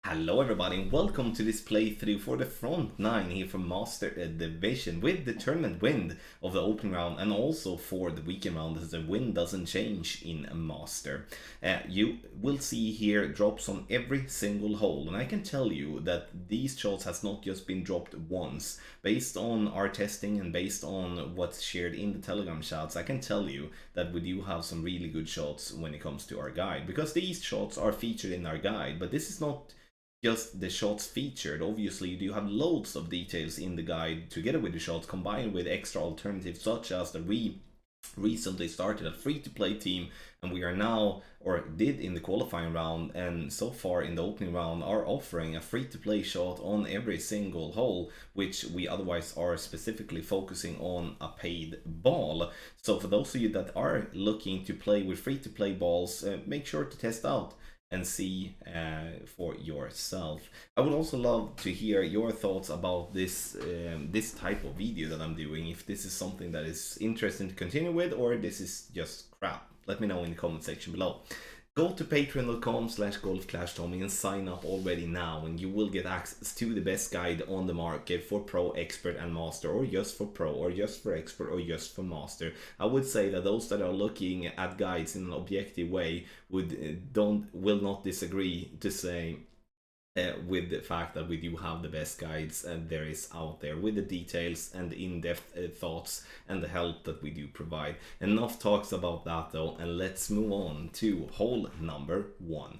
Hello everybody and welcome to this playthrough for the front 9 here from Master Division with the tournament win of the opening round and also for the weekend round as the win doesn't change in Master. You will see here drops on every single hole, and I can tell you that these shots has not just been dropped once. Based on our testing and based on what's shared in the Telegram chats, I can tell you that we do have some really good shots when it comes to our guide, because these shots are featured in our guide, but this is not just the shots featured. Obviously you do have loads of details in the guide together with the shots, combined with extra alternatives such as that we recently started a free-to-play team, and we are now, or did in the qualifying round and so far in the opening round, are offering a free-to-play shot on every single hole, which we otherwise are specifically focusing on a paid ball. So for those of you that are looking to play with free-to-play balls, make sure to test out and see for yourself. I would also love to hear your thoughts about this this type of video that I'm doing, if this is something that is interesting to continue with or this is just crap. Let me know in the comment section below. Go to patreon.com/golfclashtommy and sign up already now, and you will get access to the best guide on the market for Pro, Expert and Master, or just for Pro, or just for Expert, or just for Master. I would say that those that are looking at guides in an objective way will not disagree to say with the fact that we do have the best guides there is out there, with the details and the in-depth thoughts and the help that we do provide. Enough talks about that though, and let's move on to hole number 1.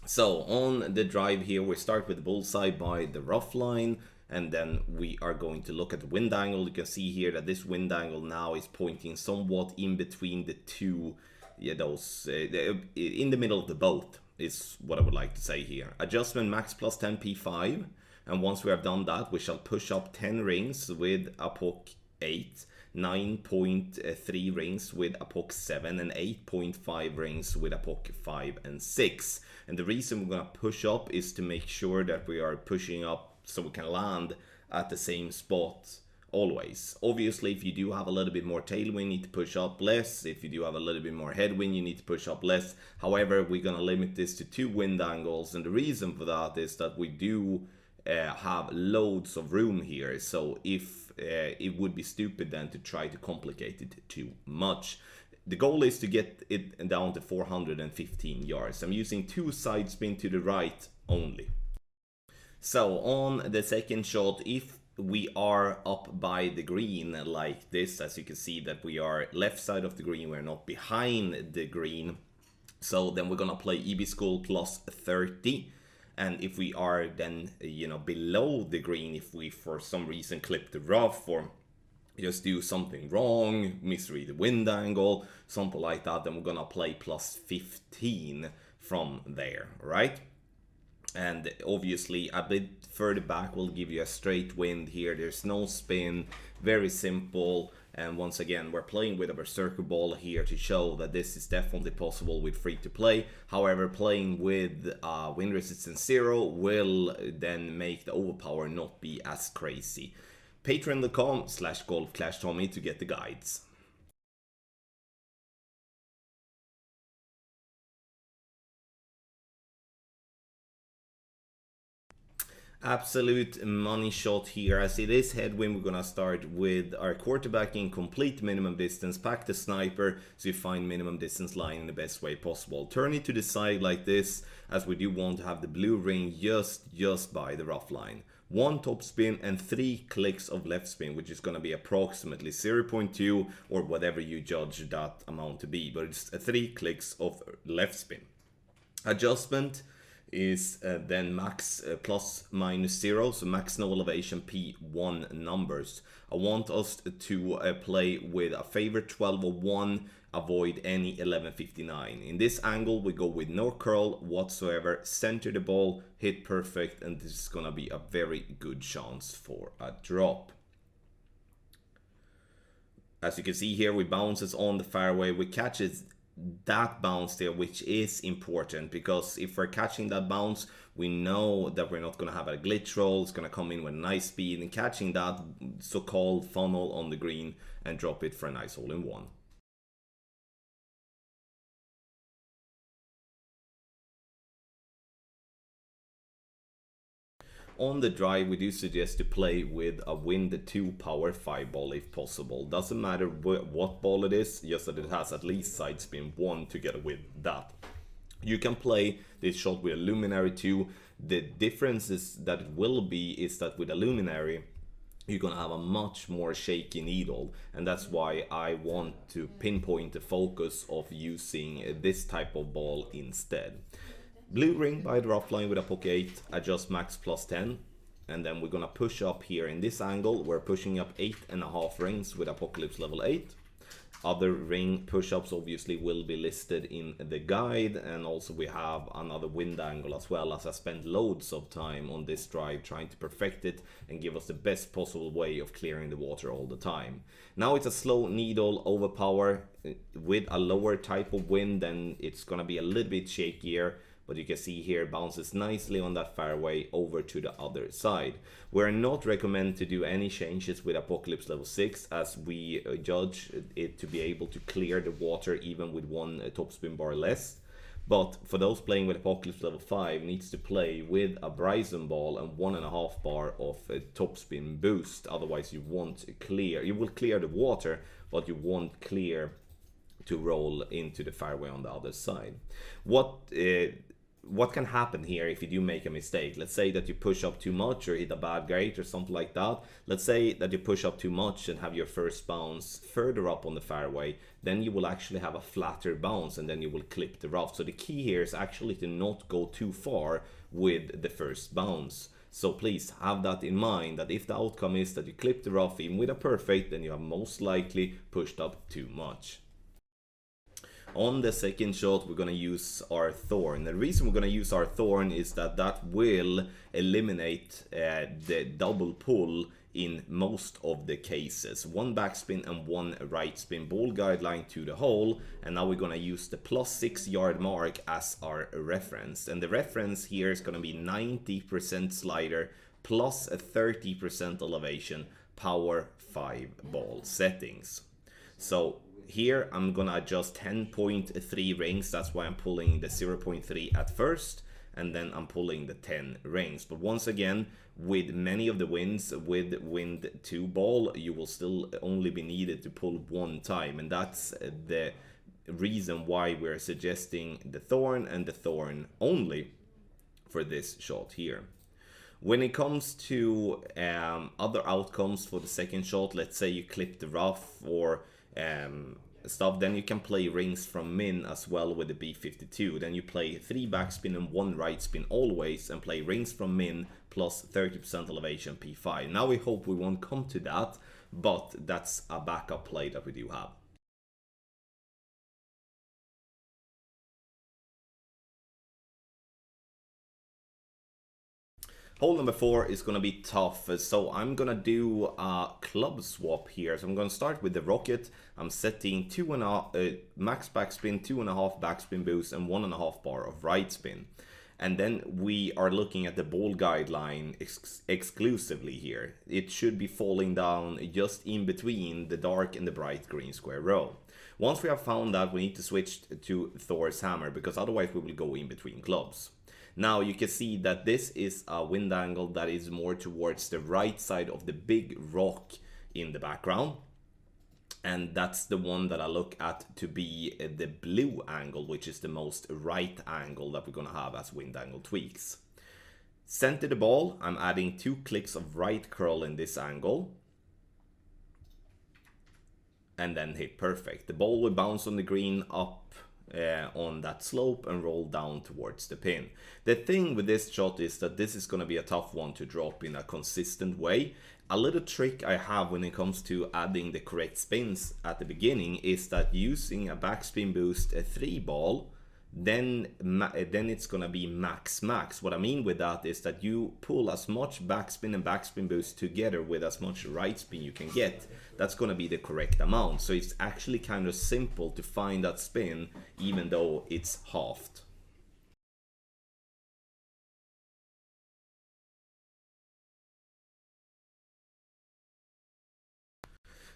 So on the drive here, we start with the bullseye by the rough line, and then we are going to look at the wind angle. You can see here that this wind angle now is pointing somewhat in between the two, in the middle of the boat is what I would like to say here. Adjustment max plus 10 P5, and once we have done that, we shall push up 10 rings with a puck 8, 9.3 rings with a puck 7, and 8.5 rings with a puck 5 and 6. And the reason we're going to push up is to make sure that we are pushing up so we can land at the same spot always. Obviously, if you do have a little bit more tailwind, you need to push up less. If you do have a little bit more headwind, you need to push up less. However, we're going to limit this to 2 wind angles, and the reason for that is that we do have loads of room here. So if it would be stupid then to try to complicate it too much. The goal is to get it down to 415 yards. I'm using 2 side spin to the right only. So on the second shot, if we are up by the green like this, as you can see that we are left side of the green, we're not behind the green. So then we're gonna play EB School plus 30. And if we are then, below the green, if we for some reason clip the rough or just do something wrong, misread the wind angle, something like that, then we're gonna play plus 15 from there, right? And obviously a bit further back will give you a straight wind here. There's no spin, very simple. And once again, we're playing with a berserker ball here to show that this is definitely possible with free to play. However, playing with wind resistance 0 will then make the overpower not be as crazy. Patreon.com/golfclashtommy to get the guides. Absolute money shot here. As it is headwind, we're gonna start with our quarterbacking, complete minimum distance, pack the sniper so you find minimum distance line in the best way possible. Turn it to the side like this, as we do want to have the blue ring just by the rough line. 1 top spin and 3 clicks of left spin, which is going to be approximately 0.2 or whatever you judge that amount to be, but it's 3 clicks of left spin. Adjustment is then max plus minus 0, so max no elevation P1 numbers. I want us to play with a favorite 1201, avoid any 1159. In this angle we go with no curl whatsoever, center the ball, hit perfect, and this is gonna be a very good chance for a drop. As you can see here, we bounces on the fairway, we catches that bounce there, which is important, because if we're catching that bounce, We know that we're not going to have a glitch roll. It's going to come in with nice speed and catching that so-called funnel on the green and drop it for a nice hole-in-one. On the drive, we do suggest to play with a wind 2 power 5 ball if possible. Doesn't matter what ball it is, just that it has at least side spin 1 together with that. You can play this shot with a luminary too. The difference is that it will be is that with a luminary you're gonna have a much more shaky needle, and that's why I want to pinpoint the focus of using this type of ball instead. Blue ring by the rough line with a pocket 8, adjust max plus 10, and then we're gonna push up here in this angle. We're pushing up 8.5 rings with apocalypse level 8. Other ring push-ups obviously will be listed in the guide, and also we have another wind angle as well, as I spent loads of time on this drive trying to perfect it and give us the best possible way of clearing the water all the time. Now it's a slow needle overpower with a lower type of wind, then it's gonna be a little bit shakier. But you can see here, it bounces nicely on that fairway over to the other side. We're not recommend to do any changes with Apocalypse level 6, as we judge it to be able to clear the water even with one topspin bar less. But for those playing with Apocalypse level 5, needs to play with a Bryson ball and 1.5 bar of topspin boost. Otherwise you won't clear. You will clear the water, but you won't clear to roll into the fairway on the other side. What can happen here if you do make a mistake? Let's say that you push up too much or hit a bad grade or something like that. Let's say that you push up too much and have your first bounce further up on the fairway, then you will actually have a flatter bounce and then you will clip the rough. So the key here is actually to not go too far with the first bounce. So please have that in mind, that if the outcome is that you clip the rough even with a perfect, then you have most likely pushed up too much. On the second shot, we're going to use our thorn. The reason we're going to use our thorn is that that will eliminate the double pull in most of the cases. One backspin and one right spin ball guideline to the hole, and now we're going to use the plus 6 yard mark as our reference. And the reference here is going to be 90% slider plus a 30% elevation, power 5 ball settings. So here I'm gonna adjust 10.3 rings. That's why I'm pulling the 0.3 at first, and then I'm pulling the 10 rings. But once again, with many of the winds with wind 2 ball, you will still only be needed to pull one time, and that's the reason why we're suggesting the thorn and the thorn only for this shot here. When it comes to other outcomes for the second shot, let's say you clip the rough or stuff, then you can play rings from min as well with the B52. Then you play 3 backspin and 1 right spin always, and play rings from min plus 30% elevation P5. Now we hope we won't come to that, but that's a backup play that we do have. Hole number 4 is going to be tough, so I'm going to do a club swap here. So I'm going to start with the rocket. I'm setting max backspin, 2.5 backspin boost, and 1.5 bar of right spin. And then we are looking at the ball guideline exclusively here. It should be falling down just in between the dark and the bright green square row. Once we have found that, we need to switch to Thor's hammer, because otherwise we will go in between clubs. Now you can see that this is a wind angle that is more towards the right side of the big rock in the background. And that's the one that I look at to be the blue angle, which is the most right angle that we're going to have as wind angle tweaks. Center the ball, I'm adding 2 clicks of right curl in this angle. And then hit perfect. The ball will bounce on the green up on that slope and roll down towards the pin. The thing with this shot is that this is going to be a tough one to drop in a consistent way. A little trick I have when it comes to adding the correct spins at the beginning is that using a backspin boost 3 ball, then it's gonna be max. What I mean with that is that you pull as much backspin and backspin boost together with as much right spin you can get. That's gonna be the correct amount. So it's actually kind of simple to find that spin, even though it's halved.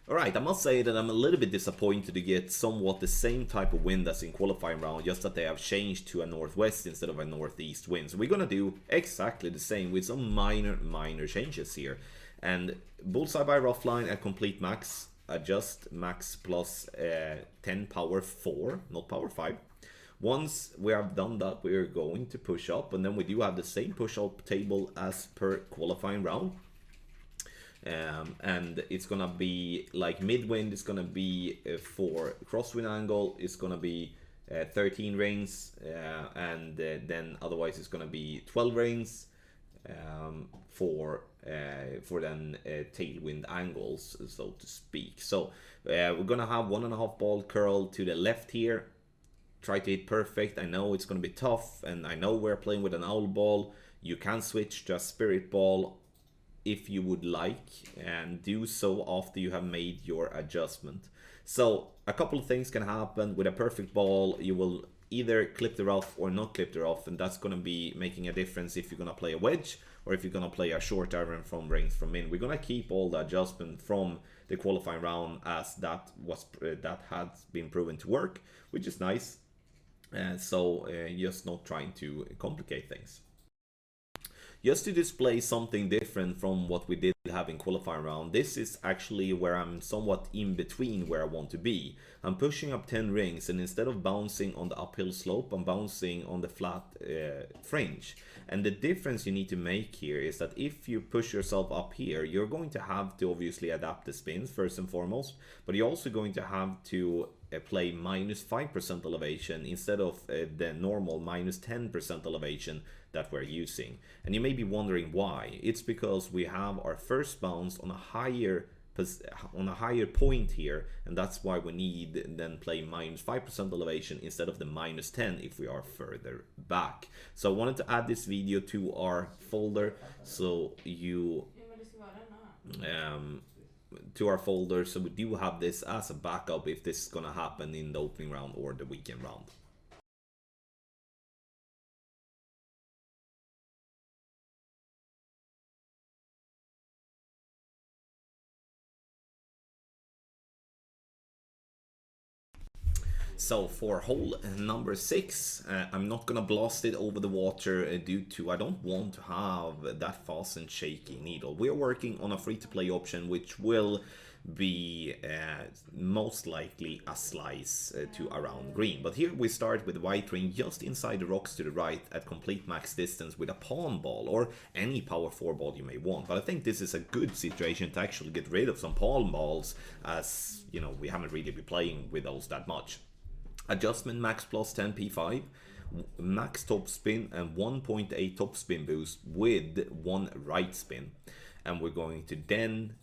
Alright, I must say that I'm a little bit disappointed to get somewhat the same type of wind as in qualifying round, just that they have changed to a northwest instead of a northeast wind. So we're gonna do exactly the same with some minor changes here. And bullseye by rough line at complete max, adjust max plus 10 power 4, not power 5. Once we have done that, we're going to push up, and then we do have the same push up table as per qualifying round. And it's gonna be like mid-wind is gonna be for crosswind angle, it's gonna be 13 rings, and then otherwise it's gonna be 12 rings for then tailwind angles, so to speak. So we're gonna have 1.5 ball curl to the left here. Try to hit perfect. I know it's gonna be tough, and I know we're playing with an owl ball. You can switch to a spirit ball if you would like, and do so after you have made your adjustment. So a couple of things can happen with a perfect ball. You will either clip the rough or not clip the rough, and that's going to be making a difference if you're going to play a wedge or if you're going to play a short iron from rings from in. We're going to keep all the adjustment from the qualifying round as that had been proven to work, which is nice. So just not trying to complicate things. Just to display something different from what we did have in qualifying round, this is actually where I'm somewhat in between where I want to be. I'm pushing up 10 rings, and instead of bouncing on the uphill slope, I'm bouncing on the flat fringe. And the difference you need to make here is that if you push yourself up here, you're going to have to obviously adapt the spins first and foremost, but you're also going to have to play minus 5% elevation instead of the normal minus 10% elevation that we're using. And you may be wondering why. It's because we have our first bounce on a higher point here, and that's why we need then play minus 5% elevation instead of the minus 10 if we are further back. So I wanted to add this video to our folder, so you so we do have this as a backup if this is gonna happen in the opening round or the weekend round. So for hole number 6, I'm not gonna blast it over the water due to I don't want to have that fast and shaky needle. We're working on a free-to-play option, which will be most likely a slice to around green. But here we start with white ring just inside the rocks to the right at complete max distance with a palm ball or any power 4 ball you may want. But I think this is a good situation to actually get rid of some palm balls, as you know, we haven't really been playing with those that much. Adjustment max plus 10 P5, max top spin and 1.8 top spin boost with 1 right spin. And we're going to then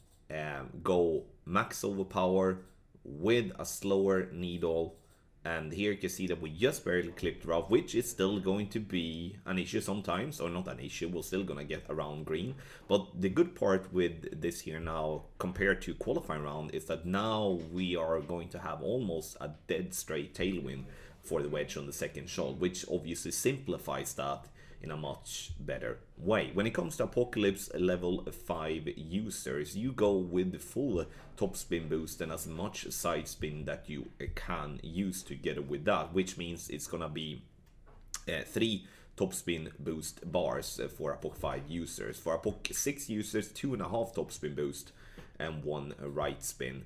go max overpower with a slower needle. And here you can see that we just barely clipped rough, which is still going to be an issue sometimes, or not an issue, we're still gonna get around green. But the good part with this here now, compared to qualifying round, is that now we are going to have almost a dead straight tailwind for the wedge on the second shot, which obviously simplifies that in a much better way. When it comes to Apocalypse level 5 users, you go with the full top spin boost and as much side spin that you can use together with that, which means it's gonna be 3 top spin boost bars for Apoc 5 users. For Apoc 6 users, 2.5 top spin boost and 1 right spin.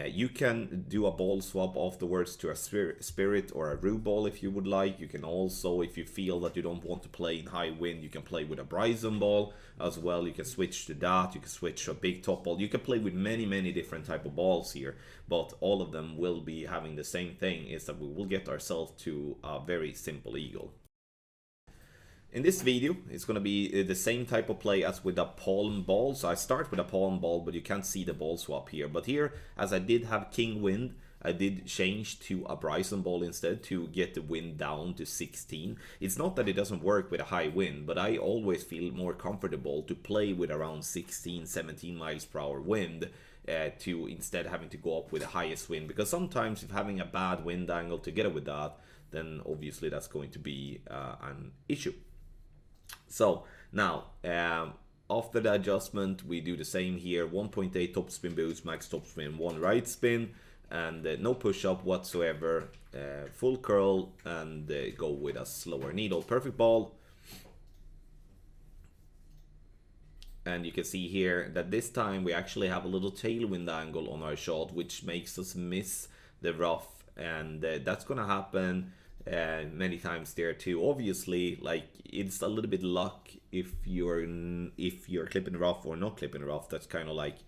You can do a ball swap afterwards to a spirit or a rue ball if you would like. You can also, if you feel that you don't want to play in high wind, you can play with a Bryson ball as well. You can switch to that. You can switch to a big top ball. You can play with many different type of balls here, but all of them will be having the same thing, is that we will get ourselves to a very simple eagle. In this video, it's going to be the same type of play as with a palm ball. So I start with a palm ball, but you can't see the ball swap here. But here, as I did have king wind, I did change to a Bryson ball instead to get the wind down to 16. It's not that it doesn't work with a high wind, but I always feel more comfortable to play with around 16, 17 miles per hour wind to instead having to go up with the highest wind. Because sometimes if having a bad wind angle together with that, then obviously that's going to be an issue. So now After the adjustment, we do the same here. 1.8 topspin boost, max topspin, 1 right spin, and no push-up whatsoever. Full curl, and go with a slower needle. Perfect ball. And you can see here that this time we actually have a little tailwind angle on our shot, which makes us miss the rough, and that's gonna happen many times there too. Obviously, like, it's a little bit luck if you're clipping rough or not clipping rough. That's kind of like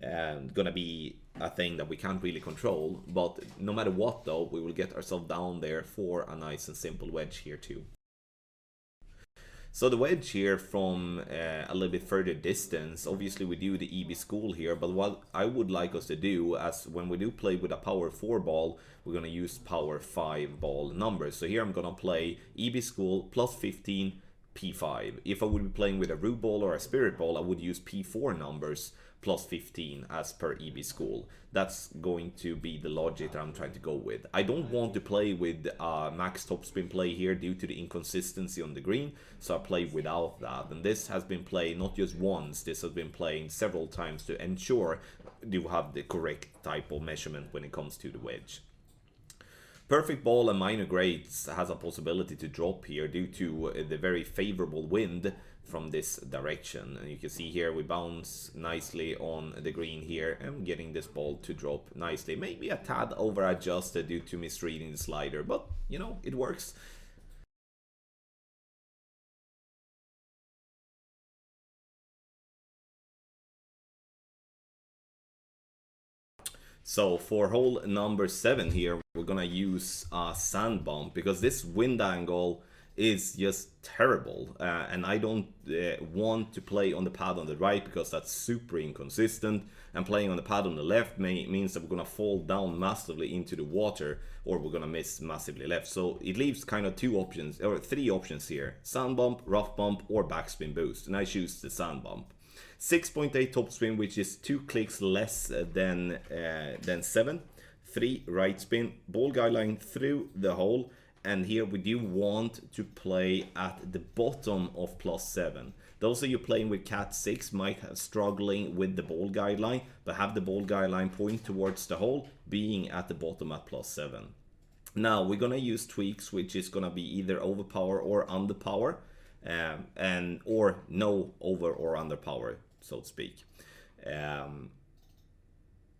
gonna be a thing that we can't really control. But no matter what, though, we will get ourselves down there for a nice and simple wedge here too. So the wedge here from a little bit further distance, obviously we do the EB school here, but what I would like us to do, as when we do play with a power 4 ball, we're going to use power 5 ball numbers. So here I'm going to play EB school plus 15 P5. If I would be playing with a Rube ball or a Spirit ball, I would use P4 numbers plus 15 as per EB school. That's going to be the logic that I'm trying to go with. I don't want to play with max topspin play here due to the inconsistency on the green, so I play without that. And this has been played not just once, this has been played several times to ensure you have the correct type of measurement when it comes to the wedge. Perfect ball and minor grades has a possibility to drop here due to the very favorable wind from this direction. And you can see here we bounce nicely on the green here and getting this ball to drop nicely. Maybe a tad over adjusted due to misreading the slider, but you know, it works. So for hole number 7 here, we're gonna use a sand bump because this wind angle is just terrible, and I don't want to play on the pad on the right because that's super inconsistent, and playing on the pad on the left means that we're gonna fall down massively into the water, or we're gonna miss massively left. So it leaves kind of 2 options, or 3 options here: sand bump, rough bump, or backspin boost, and I choose the sand bump. 6.8 topspin, which is 2 clicks less than 7. 3 right spin, ball guideline through the hole, and here we do want to play at the bottom of +7. Those of you playing with Cat 6 might have struggling with the ball guideline, but have the ball guideline point towards the hole, being at the bottom at +7. Now we're gonna use tweaks, which is gonna be either overpower or underpower, or no over or underpower, so to speak.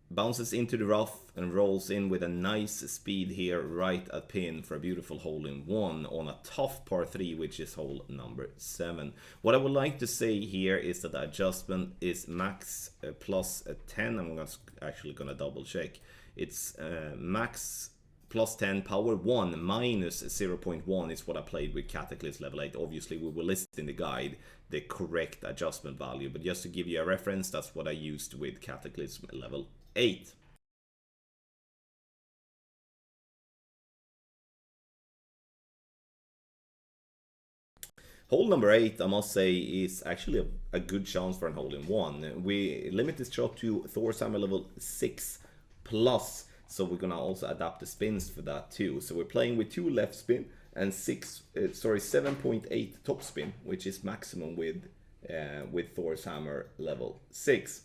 Bounces into the rough and rolls in with a nice speed here right at pin for a beautiful hole-in-one on a tough par 3, which is hole number 7. What I would like to say here is that the adjustment is max plus 10. I'm actually gonna double check. It's max plus 10 power 1 minus 0.1 is what I played with Cataclysm level 8. Obviously we will list in the guide the correct adjustment value, but just to give you a reference, that's what I used with Cataclysm level 8. Hole number 8, I must say, is actually a good chance for an hole-in-one. We limit this shot to Thor's Hammer level 6 plus, so we're gonna also adapt the spins for that too. So we're playing with 2 left spin and 7.8 top spin, which is maximum with Thor's Hammer level 6.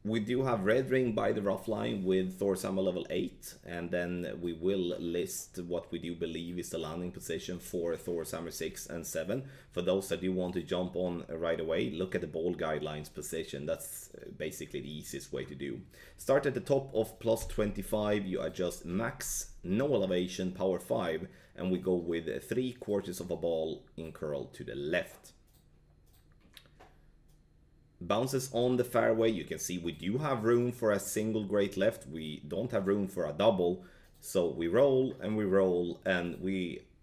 We do have red ring by the rough line with Thor's Hammer level 8, and then we will list what we do believe is the landing position for Thor's Hammer 6 and 7. For those that do want to jump on right away, look at the ball guidelines position. That's basically the easiest way to do. Start at the top of +25, you adjust max, no elevation, power 5, and we go with 3/4 of a ball in curl to the left. Bounces on the fairway. You can see we do have room for a single great left. We don't have room for a double. So we roll, and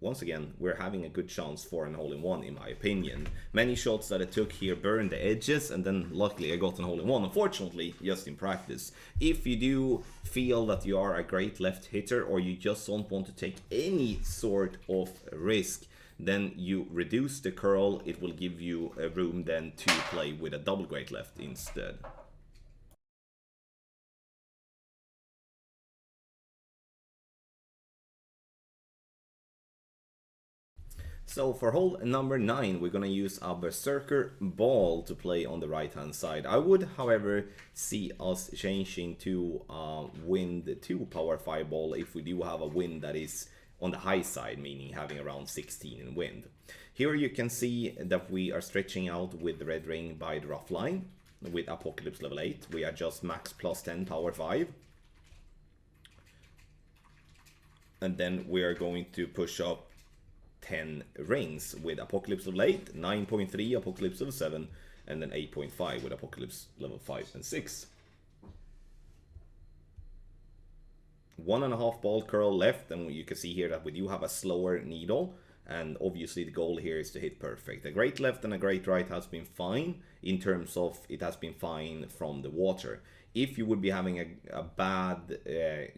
once again, we're having a good chance for an hole-in-one, in my opinion. Many shots that I took here burned the edges, and then luckily I got an hole-in-one, unfortunately, just in practice. If you do feel that you are a great left hitter, or you just don't want to take any sort of risk, then you reduce the curl. It will give you a room then to play with a double great left instead. So for hole number 9, we're gonna use a Berserker Ball to play on the right hand side. I would, however, see us changing to Wind 2 Power 5 Ball if we do have a wind that is on the high side, meaning having around 16 in wind. Here you can see that we are stretching out with the red ring by the rough line. With Apocalypse level 8, we adjust max plus 10 power 5. And then we are going to push up 10 rings with Apocalypse level 8, 9.3 Apocalypse level 7, and then 8.5 with Apocalypse level 5 and 6. 1.5 ball curl left, and you can see here that we do have a slower needle, and obviously the goal here is to hit perfect. A great left and a great right has been fine in terms of it has been fine from the water. If you would be having a bad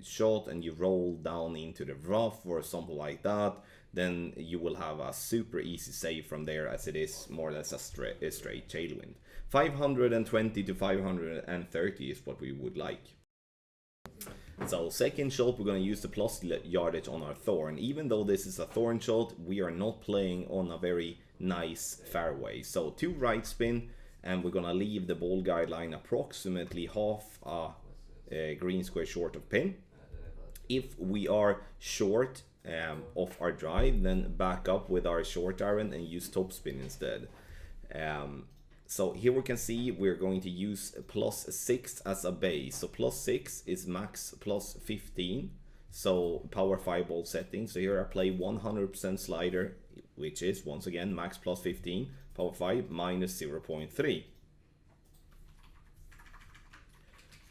shot and you roll down into the rough or something like that, then you will have a super easy save from there, as it is more or less a straight tailwind. 520 to 530 is what we would like. So second shot, we're going to use the plus yardage on our thorn. Even though this is a thorn shot, we are not playing on a very nice fairway. So 2 right spin, and we're going to leave the ball guideline approximately half a green square short of pin. If we are short of our drive, then back up with our short iron and use topspin instead. So here we can see we're going to use plus 6 as a base. So plus 6 is max plus 15. So power 5 ball setting. So here I play 100% slider, which is once again max plus 15. Power 5 minus 0.3.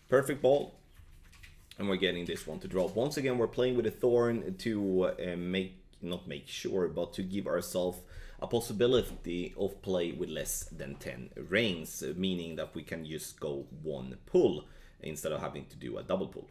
Perfect ball. And we're getting this one to drop. Once again, we're playing with a thorn to not make sure, but to give ourselves a possibility of play with less than 10 rings, meaning that we can just go 1 pull instead of having to do a double pull.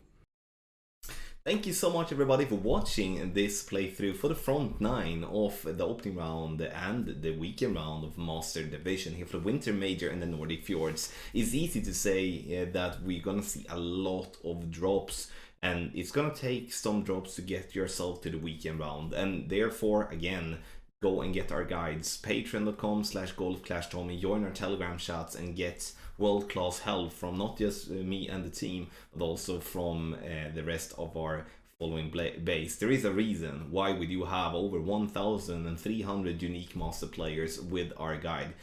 Thank you so much everybody for watching this playthrough for the front 9 of the opening round and the weekend round of Master Division here for the Winter Major and the Nordic Fjords. It's easy to say that we're gonna see a lot of drops, and it's gonna take some drops to get yourself to the weekend round, and therefore again, go and get our guides, patreon.com/golfclashtommy, join our Telegram chats and get world-class help from not just me and the team, but also from the rest of our following base. There is a reason why we do have over 1,300 unique master players with our guide.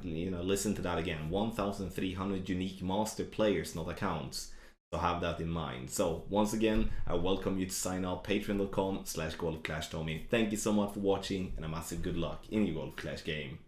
Listen to that again, 1,300 unique master players, not accounts. So have that in mind. So once again, I welcome you to sign up, patreon.com/golfclashtommy. Thank you so much for watching, and a massive good luck in your Golf Clash game.